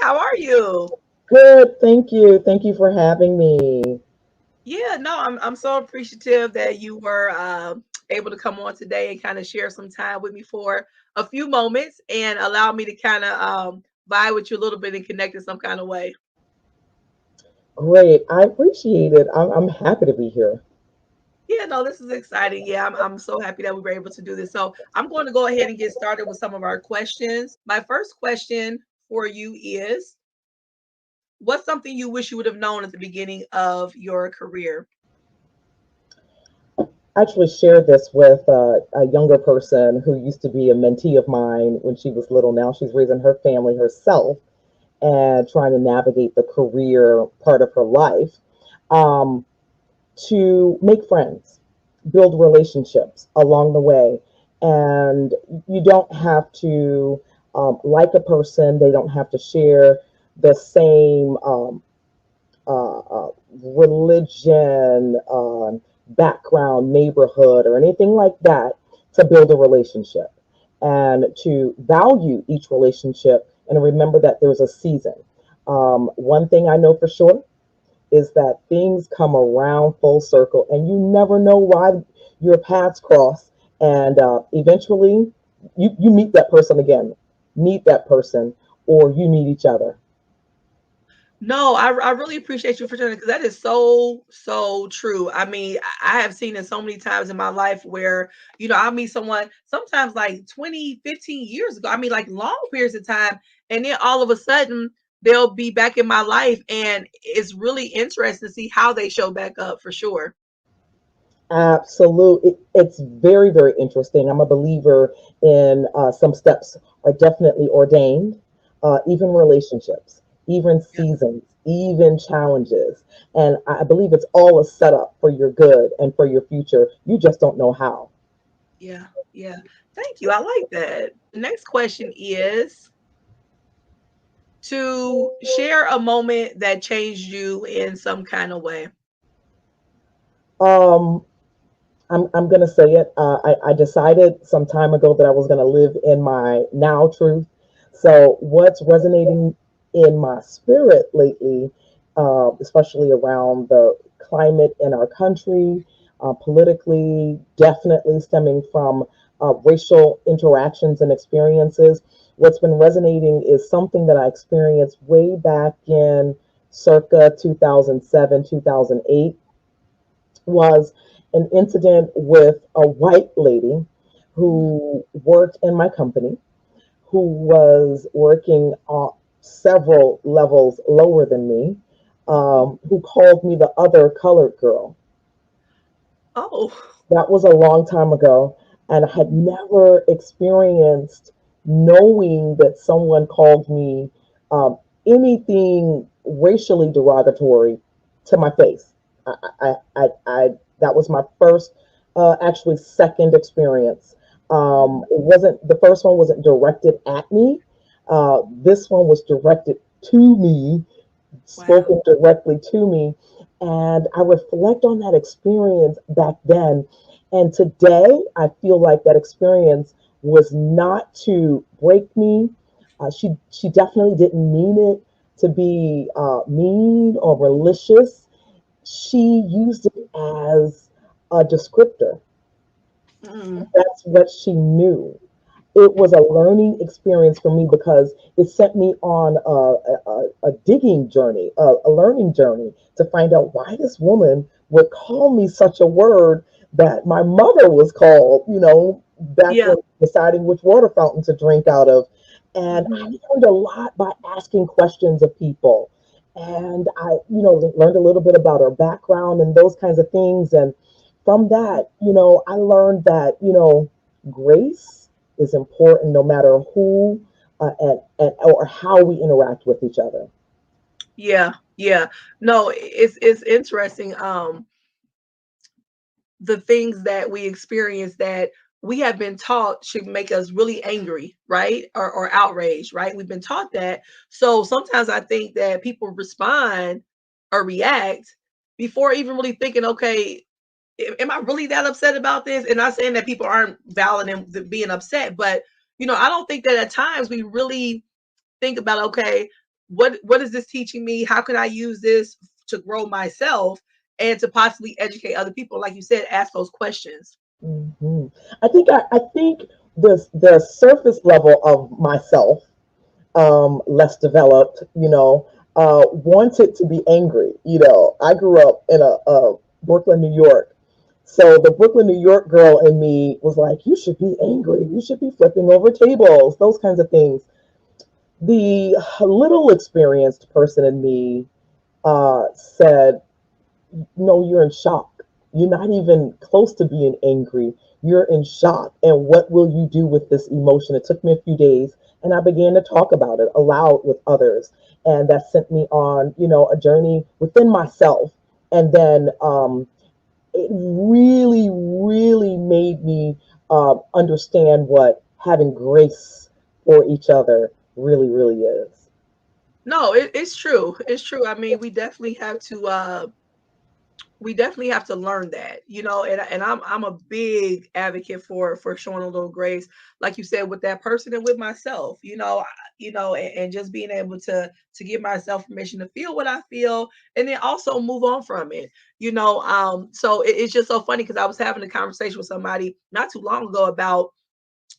How are you? Good, thank you. Thank you for having me. Yeah, no, I'm so appreciative that you were able to come on today and kind of share some time with me for a few moments and allow me to kind of vibe with you a little bit and connect in some kind of way. Great, I appreciate it. I'm happy to be here. Yeah, no, this is exciting. Yeah, I'm so happy that we were able to do this. So I'm going to go ahead and get started with some of our questions. My first question for you is, what's something you wish you would have known at the beginning of your career? I actually shared this with a younger person who used to be a mentee of mine when she was little. Now she's raising her family herself and trying to navigate the career part of her life. Um, to make friends, build relationships along the way. And you don't have to like a person, they don't have to share the same religion, background, neighborhood, or anything like that to build a relationship and to value each relationship and remember that there's a season. One thing I know for sure is that things come around full circle and you never know why your paths cross. And eventually you meet that person again, meet that person, or you meet each other. No, I really appreciate you for sharing because that is so true. I mean, I have seen it so many times in my life where, I meet someone sometimes like 20, 15 years ago. I mean, like long periods of time. And then all of a sudden they'll be back in my life. And it's really interesting to see how they show back up for sure. Absolutely. It's very, very interesting. I'm a believer in some steps are definitely ordained, even relationships, even Yeah. seasons, even challenges. And I believe it's all a setup for your good and for your future. You just don't know how. Yeah. Yeah. Thank you. I like that. The next question is to share a moment that changed you in some kind of way. Um, I'm going to say it. I decided some time ago that I was going to live in my now truth. So, what's resonating in my spirit lately, especially around the climate in our country, politically, definitely stemming from racial interactions and experiences, what's been resonating is something that I experienced way back in circa 2007, 2008 was an incident with a white lady Mhm. who worked in my company, who was working several levels lower than me, Mhm. who called me the other colored girl. Oh. That was a long time ago, and I had Mhm. never experienced knowing that someone called me anything racially derogatory to my face. That was my first, actually second experience. Mhm. It wasn't the first one wasn't directed at me. This one was directed to me, Wow. spoken directly to me. And I reflect on that experience back then. And today, I feel like that experience was not to break me. She definitely didn't mean it to be mean or malicious. She used it as a descriptor. Mm. That's what she knew. It was a learning experience for me because it sent me on a digging journey, a learning journey to find out why this woman would call me such a word that my mother was called, back Yeah. when deciding which water fountain to drink out of. And I Mhm. learned a lot by asking questions of people. And I, learned a little bit about her background and those kinds of things. And from that, I learned that, grace is important no matter who and or how we interact with each other. Yeah. Yeah. No, it's interesting. The things that we experience that we have been taught should make us really angry, right? Or outraged, right? We've been taught that. So sometimes I think that people respond or react before even really thinking, okay, am I really that upset about this? And not saying that people aren't valid in being upset, but I don't think that at times we really think about, okay, what is this teaching me? How can I use this to grow myself and to possibly educate other people? Like you said, ask those questions. Hmm. I think the surface level of myself, less developed, wanted to be angry. I grew up in a Brooklyn, New York. So the Brooklyn, New York girl in me was like, you should be angry. You should be flipping over tables, those kinds of things. The little experienced person in me said, no, you're in shock. You're not even close to being angry. You're in shock. And what will you do with this emotion? It took me a few days, and I began to talk about it aloud with others. And that sent me on, a journey within myself. And then it really, really made me understand what having grace for each other really, really is. No, it's true. It's true. I mean, we definitely have to learn that, and I'm a big advocate for showing a little grace, like you said, with that person and with myself, and just being able to give myself permission to feel what I feel and then also move on from it. So it's just so funny because I was having a conversation with somebody not too long ago about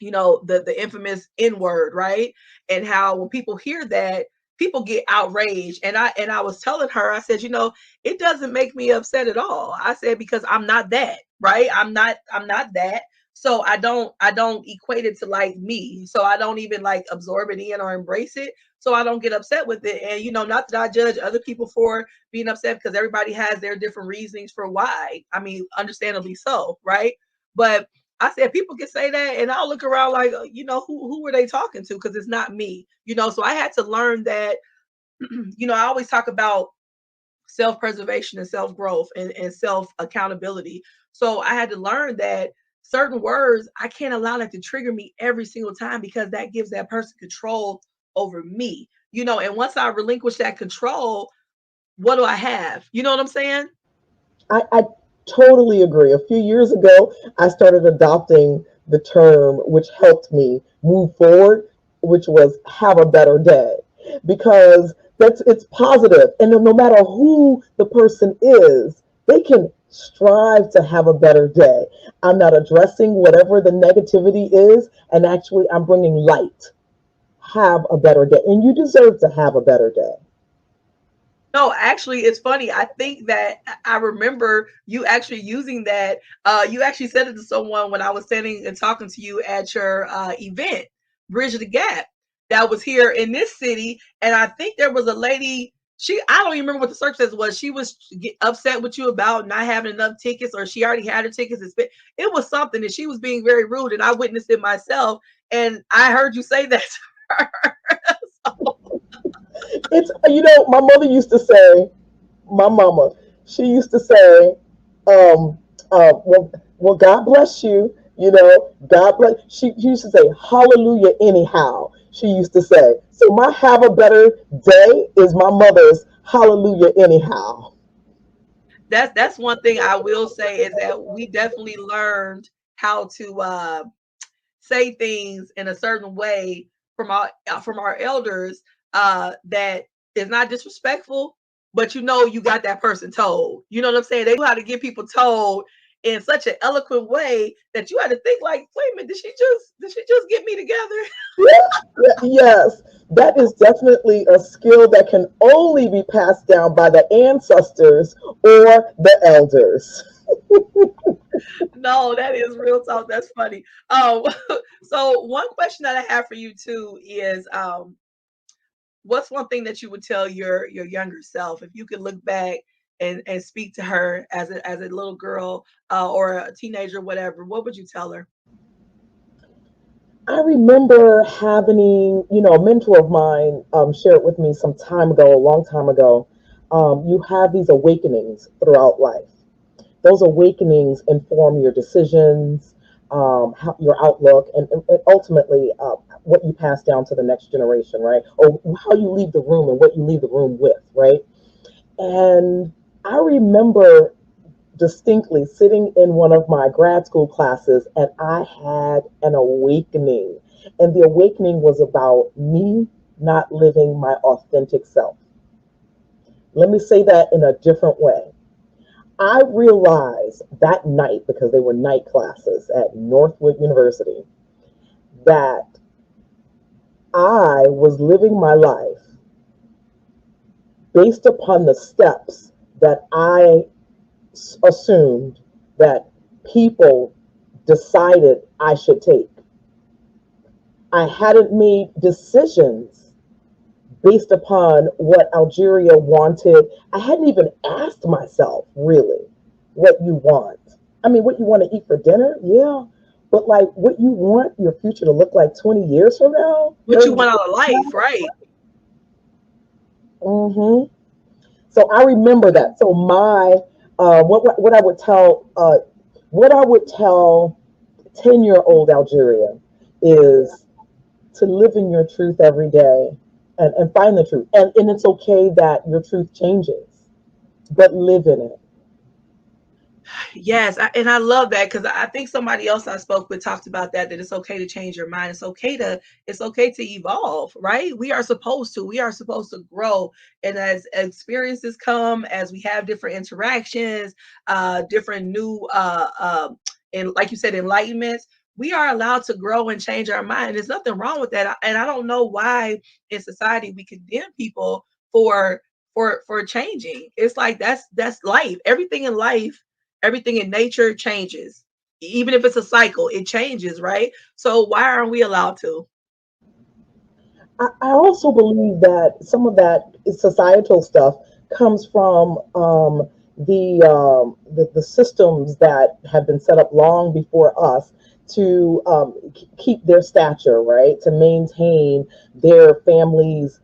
the infamous N word, right? And how when people hear that, people get outraged. And I was telling her, I said, it doesn't make me upset at all. I said, because I'm not that, right? I'm not that. So I don't equate it to like me. So I don't even like absorb it in or embrace it. So I don't get upset with it. And not that I judge other people for being upset, because everybody has their different reasonings for why. I mean, understandably so, right? But I said people can say that, and I'll look around like, who were they talking to? Because it's not me. So I had to learn that. I always talk about self preservation and self growth and self accountability. So I had to learn that certain words I can't allow that to trigger me every single time, because that gives that person control over me. And once I relinquish that control, what do I have? You know what I'm saying? I totally agree. A few years ago, I started adopting the term which helped me move forward, which was have a better day. Because it's positive, and no matter who the person is, they can strive to have a better day. I'm not addressing whatever the negativity is, and actually, I'm bringing light. Have a better day, and you deserve to have a better day. No, actually, it's funny. I think that I remember you actually using that. You actually said it to someone when I was standing and talking to you at your event, Bridge the Gap, that was here in this city. And I think there was a lady. I don't even remember what the circumstance was. She was upset with you about not having enough tickets, or she already had her tickets. It was something, and she was being very rude. And I witnessed it myself. And I heard you say that to her. So, It's, my mother used to say, my mama, she used to say, well, God bless you. God bless. She used to say, hallelujah, anyhow. She used to say. So my have a better day is my mother's hallelujah, anyhow. that's one thing I will say, is that we definitely learned how to say things in a certain way from our elders, that is not disrespectful, but you got that person told. You know what I'm saying? They knew how to get people told in such an eloquent way that you had to think like, wait a minute, did she just get me together? Yeah, yeah, yes. That is definitely a skill that can only be passed down by the ancestors or the elders. No, that is real talk. That's funny. So one question that I have for you too is, what's one thing that you would tell your younger self if you could look back and speak to her as a little girl, or a teenager, whatever? What would you tell her? I remember having, a mentor of mine share it with me some time ago, a long time ago. You have these awakenings throughout life. Those awakenings inform your decisions, your outlook, and ultimately what you pass down to the next generation, right? Or how you leave the room and what you leave the room with, right? And I remember distinctly sitting in one of my grad school classes, and I had an awakening. And the awakening was about me not living my authentic self. Let me say that in a different way. I realized that night, because they were night classes at Northwood University, that I was living my life based upon the steps that I assumed that people decided I should take. I hadn't made decisions based upon what Algeria wanted. I hadn't even asked myself, really, what you want. I mean, what you want to eat for dinner? Yeah. But like what you want your future to look like 20 years from now, What you 30 want years out of from life, right? now. So I remember that. So my what I would tell what I would tell 10-year-old Algeria is to live in your truth every day and find the truth. And it's okay that your truth changes, but live in it. Yes, and I love that because I think somebody else I spoke with talked about that it's okay to change your mind. It's okay to evolve, right? We are supposed to grow, and as experiences come, as we have different interactions, different new and like you said, enlightenments. We are allowed to grow and change our mind. There's nothing wrong with that, and I don't know why in society we condemn people for for changing. It's like that's life. Everything in nature changes. Even if it's a cycle, it changes, right? So why aren't we allowed to? I also believe that some of that societal stuff comes from the systems that have been set up long before us to keep their stature, right? To maintain their families'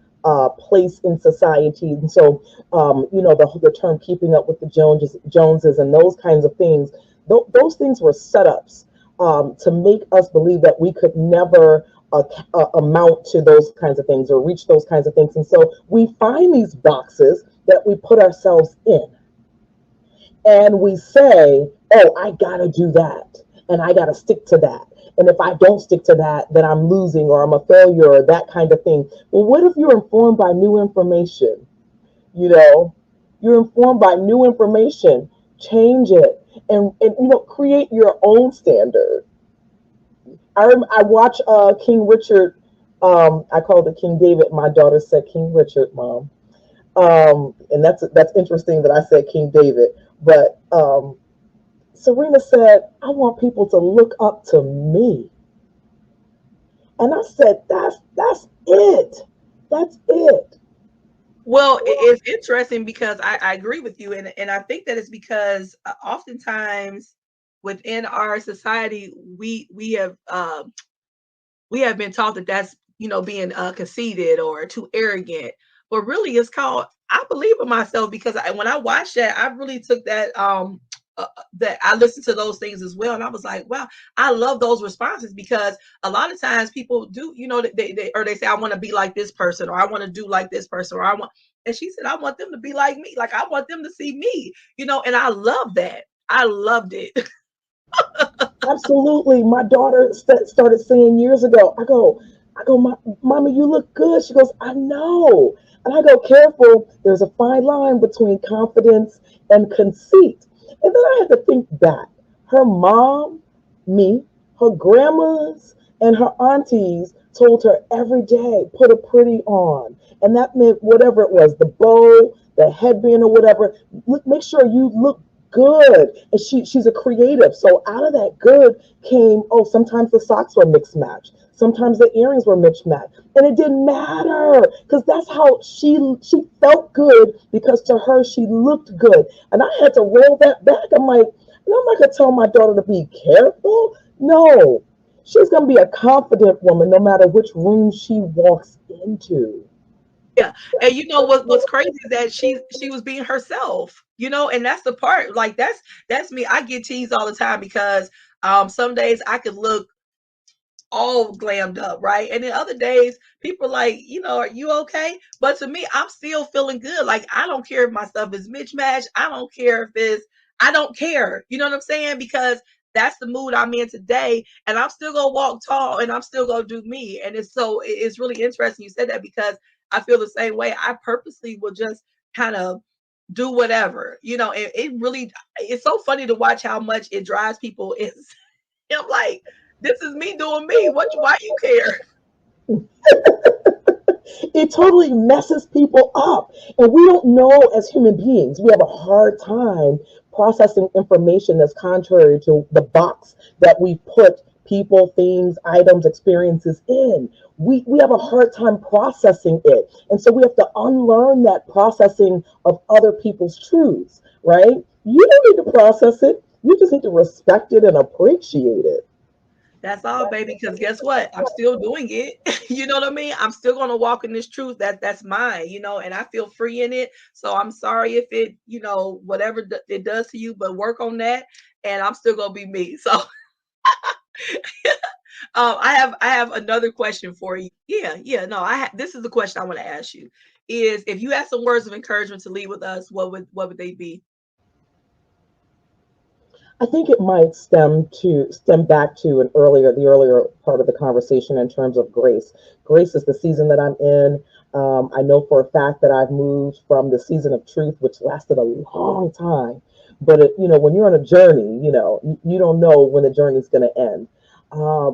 place in society. And so, the term keeping up with the Joneses and those kinds of things, those things were setups to make us believe that we could never amount to those kinds of things or reach those kinds of things. And so we find these boxes that we put ourselves in and we say, oh, I got to do that and I got to stick to that. And if I don't stick to that, then I'm losing or I'm a failure or that kind of thing. Well, what if you're informed by new information? You know, you're informed by new information. Change it and create your own standard. I watch King Richard. I called it King David. My daughter said King Richard, Mom. And that's interesting that I said King David. But Serena said, "I want people to look up to me," and I said, "That's it. That's it." Well, it's interesting because I agree with you, and I think that it's because oftentimes within our society we have been taught that that's being conceited or too arrogant, but really it's called I believe in myself because when I watched that I really took that I listened to those things as well, and I was like, wow, I love those responses because a lot of times people do, they say I want to be like this person or I want to do like this person or I want, and she said I want them to be like me, like I want them to see me, and I love that. I loved it. Absolutely. My daughter started saying years ago, Mama, you look good. She goes, I know. And I go, careful. There's a fine line between confidence and conceit. And then I had to think back. Her mom, me, her grandmas, and her aunties told her every day, put a pretty on. And that meant whatever it was, the bow, the headband, or whatever. Make sure you look good. And she's a creative. So out of that good came, oh, sometimes the socks were mixed match. Sometimes the earrings were mixed match. And it didn't matter because that's how she felt good because to her she looked good. And I had to roll that back. I'm like, no, I'm not gonna tell my daughter to be careful. No. She's gonna be a confident woman no matter which room she walks into. Yeah, and what's crazy is that she was being herself, and that's the part. Like that's me. I get teased all the time because some days I could look all glammed up, right? And then other days, people are like, are you okay? But to me, I'm still feeling good. Like, I don't care if my stuff is mismatched. I don't care if I don't care. You know what I'm saying? Because that's the mood I'm in today, and I'm still gonna walk tall, and I'm still gonna do me. And it's really interesting you said that, because I feel the same way. I purposely will just kind of do whatever, it really, it's so funny to watch how much it drives people. I'm like, this is me doing me. Why you care? It totally messes people up. And we don't know, as human beings, we have a hard time processing information that's contrary to the box that we put people, things, items, experiences in. We have a hard time processing it. And so we have to unlearn that processing of other people's truths, right? You don't need to process it. You just need to respect it and appreciate it. That's all, baby. Because guess what? I'm still doing it. You know what I mean? I'm still gonna walk in this truth that's mine. And I feel free in it. So I'm sorry if it, whatever it does to you, but work on that, and I'm still gonna be me. So I have another question for you. Yeah, yeah. No, this is the question I want to ask you. Is, if you had some words of encouragement to leave with us, what would they be? I think it might stem back to the earlier part of the conversation in terms of grace. Grace is the season that I'm in. I know for a fact that I've moved from the season of truth, which lasted a long time. But when you're on a journey, you don't know when the journey's going to end.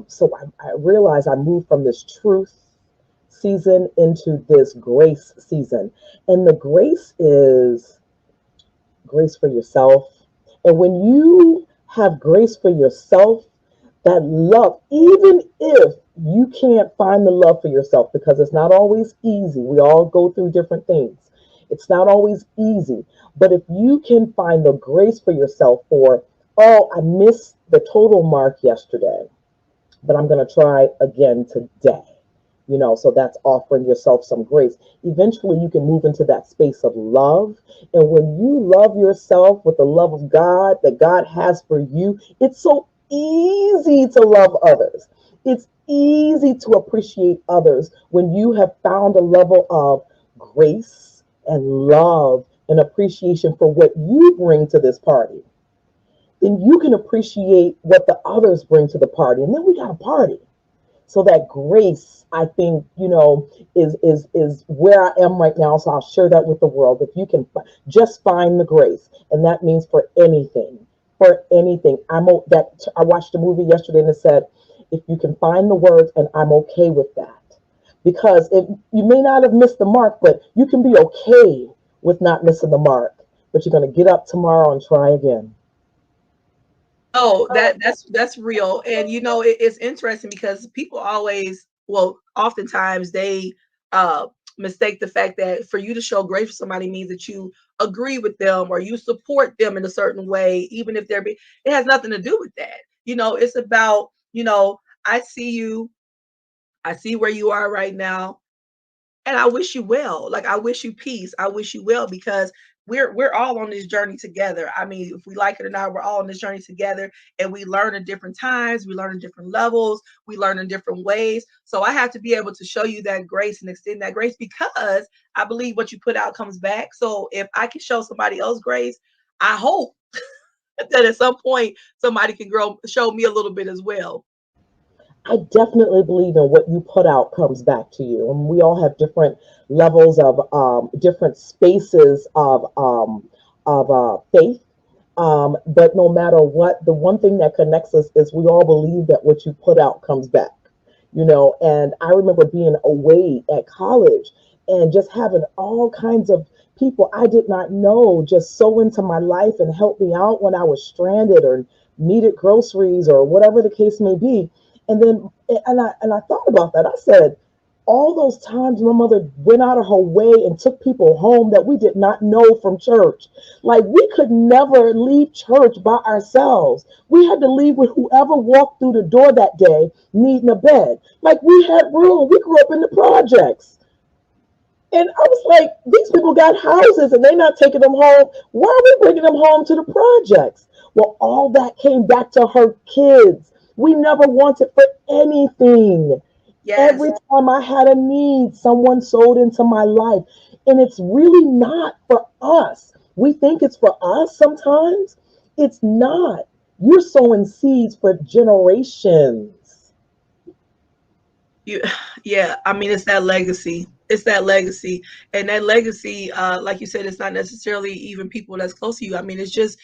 So I realized I moved from this truth season into this grace season, and the grace is grace for yourself. And when you have grace for yourself, that love, even if you can't find the love for yourself, because it's not always easy, we all go through different things. It's not always easy. But if you can find the grace for yourself for, oh, I missed the total mark yesterday, but I'm going to try again today. So that's offering yourself some grace. Eventually, you can move into that space of love. And when you love yourself with the love of God that God has for you, it's so easy to love others. It's easy to appreciate others when you have found a level of grace and love and appreciation for what you bring to this party. Then you can appreciate what the others bring to the party. And then we got a party. So that grace, I think, is where I am right now. So I'll share that with the world. If you can just find the grace, and that means for anything, for anything. I watched a movie yesterday and it said, if you can find the words, and I'm okay with that, because if you may not have missed the mark, but you can be okay with not missing the mark. But you're going to get up tomorrow and try again. Oh, that's real. And it's interesting because people always, well, oftentimes they mistake the fact that for you to show grace for somebody means that you agree with them or you support them in a certain way, even if it has nothing to do with that. It's about, I see you, I see where you are right now, and I wish you well. Like, I wish you peace. I wish you well, because we're all on this journey together. I mean, if we like it or not, we're all on this journey together, and we learn at different times, we learn at different levels, we learn in different ways. So I have to be able to show you that grace and extend that grace, because I believe what you put out comes back. So if I can show somebody else grace, I hope that at some point somebody can show me a little bit as well. I definitely believe in what you put out comes back to you. And we all have different levels of different spaces of faith. But no matter what, the one thing that connects us is we all believe that what you put out comes back. And I remember being away at college and just having all kinds of people I did not know just sow into my life and help me out when I was stranded or needed groceries or whatever the case may be. And I thought about that. I said, all those times my mother went out of her way and took people home that we did not know from church. Like, we could never leave church by ourselves. We had to leave with whoever walked through the door that day needing a bed. Like, we had room. We grew up in the projects. And I was like, these people got houses and they're not taking them home. Why are we bringing them home to the projects? Well, all that came back to her kids. We never wanted for anything. Yes. Every time I had a need, someone sold into my life. And it's really not for us. We think it's for us sometimes. It's not. You're sowing seeds for generations. You, yeah, I mean, it's that legacy. It's that legacy. And that legacy, like you said, it's not necessarily even people that's close to you. I mean, it's just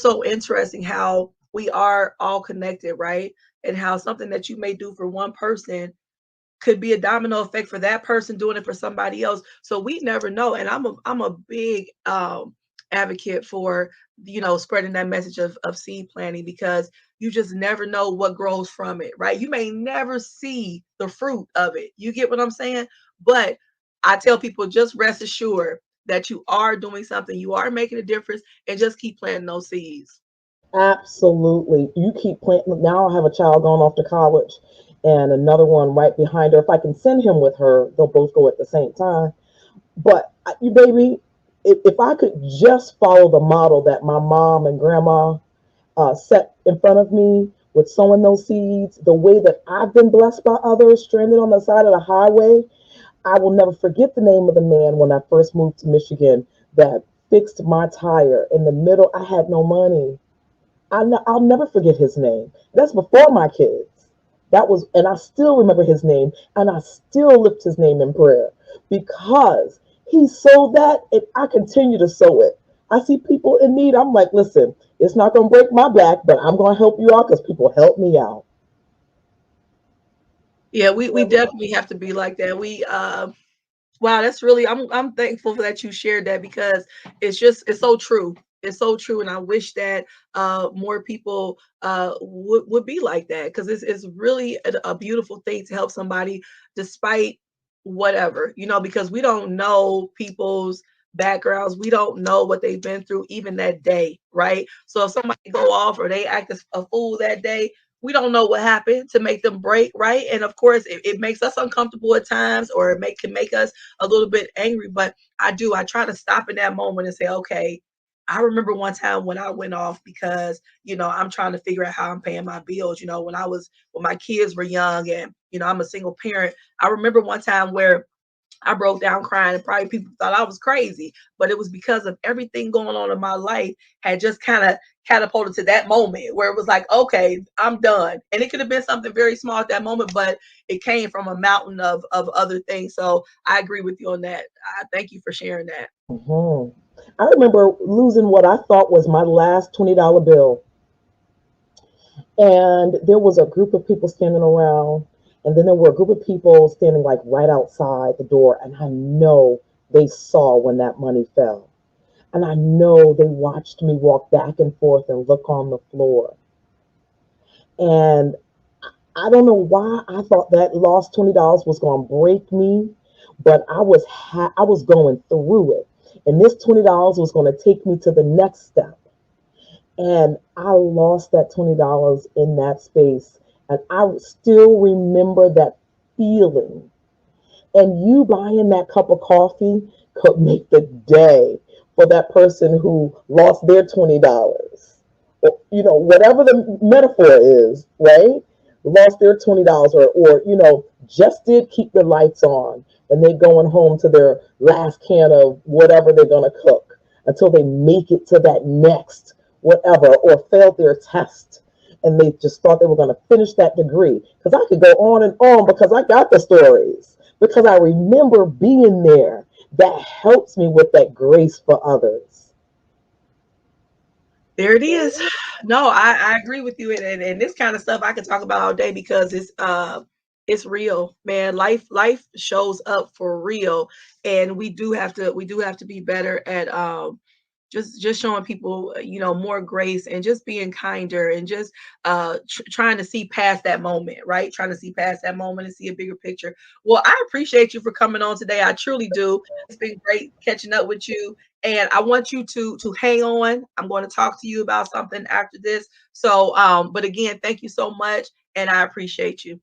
so interesting how we are all connected, right? And how something that you may do for one person could be a domino effect for that person doing it for somebody else. So we never know. And I'm a big advocate for, spreading that message of seed planting, because you just never know what grows from it, right? You may never see the fruit of it. You get what I'm saying? But I tell people, just rest assured that you are doing something, you are making a difference, and just keep planting those seeds. Absolutely. You keep planting. Now I have a child going off to college and another one right behind her. If I can send him with her, they'll both go at the same time. But you baby, if I could just follow the model that my mom and grandma set in front of me with sowing those seeds, the way that I've been blessed by others, stranded on the side of the highway, I will never forget the name of the man when I first moved to Michigan that fixed my tire in the middle. I had no money. I'll never forget his name. That's before my kids. That was, and I still remember his name, and I still lift his name in prayer because he sowed that, and I continue to sow it. I see people in need. I'm like, listen, it's not going to break my back, but I'm going to help you out because people help me out. Yeah, we definitely have to be like that. Wow, that's really, I'm thankful for that you shared that, because it's so true. It's so true, and I wish that more people would be like that, because it's really a beautiful thing to help somebody despite whatever, because we don't know people's backgrounds, we don't know what they've been through even that day, right? So if somebody go off or they act as a fool that day, we don't know what happened to make them break, right? And of course, it makes us uncomfortable at times, or can make us a little bit angry. But I try to stop in that moment and say, okay, I remember one time when I went off because, I'm trying to figure out how I'm paying my bills. When my kids were young, and, I'm a single parent. I remember one time where I broke down crying, and probably people thought I was crazy, but it was because of everything going on in my life had just kind of catapulted to that moment where it was like, okay, I'm done. And it could have been something very small at that moment, but it came from a mountain of other things. So I agree with you on that. I thank you for sharing that. Mhm. I remember losing what I thought was my last $20 bill. And there was a group of people standing around, and then there were a group of people standing like right outside the door. And I know they saw when that money fell. And I know they watched me walk back and forth and look on the floor. And I don't know why I thought that lost $20 was going to break me, but I was going through it. And this $20 was going to take me to the next step. And I lost that $20 in that space. And I still remember that feeling. And you buying that cup of coffee could make the day for that person who lost their $20. Whatever the metaphor is, right? Lost their $20, or just did keep the lights on, and they going home to their last can of whatever they're gonna cook until they make it to that next whatever, or failed their test, and they just thought they were going to finish that degree. Because I could go on and on, because I got the stories, because I remember being there. That helps me with that grace for others. There it is. No, I agree with you, and this kind of stuff I can talk about all day, because it's real, man. Life shows up for real, and we do have to be better at just showing people, more grace, and just being kinder, and just trying to see past that moment, right? Trying to see past that moment and see a bigger picture. Well, I appreciate you for coming on today. I truly do. It's been great catching up with you, and I want you to hang on. I'm going to talk to you about something after this. So but again, thank you so much, and I appreciate you.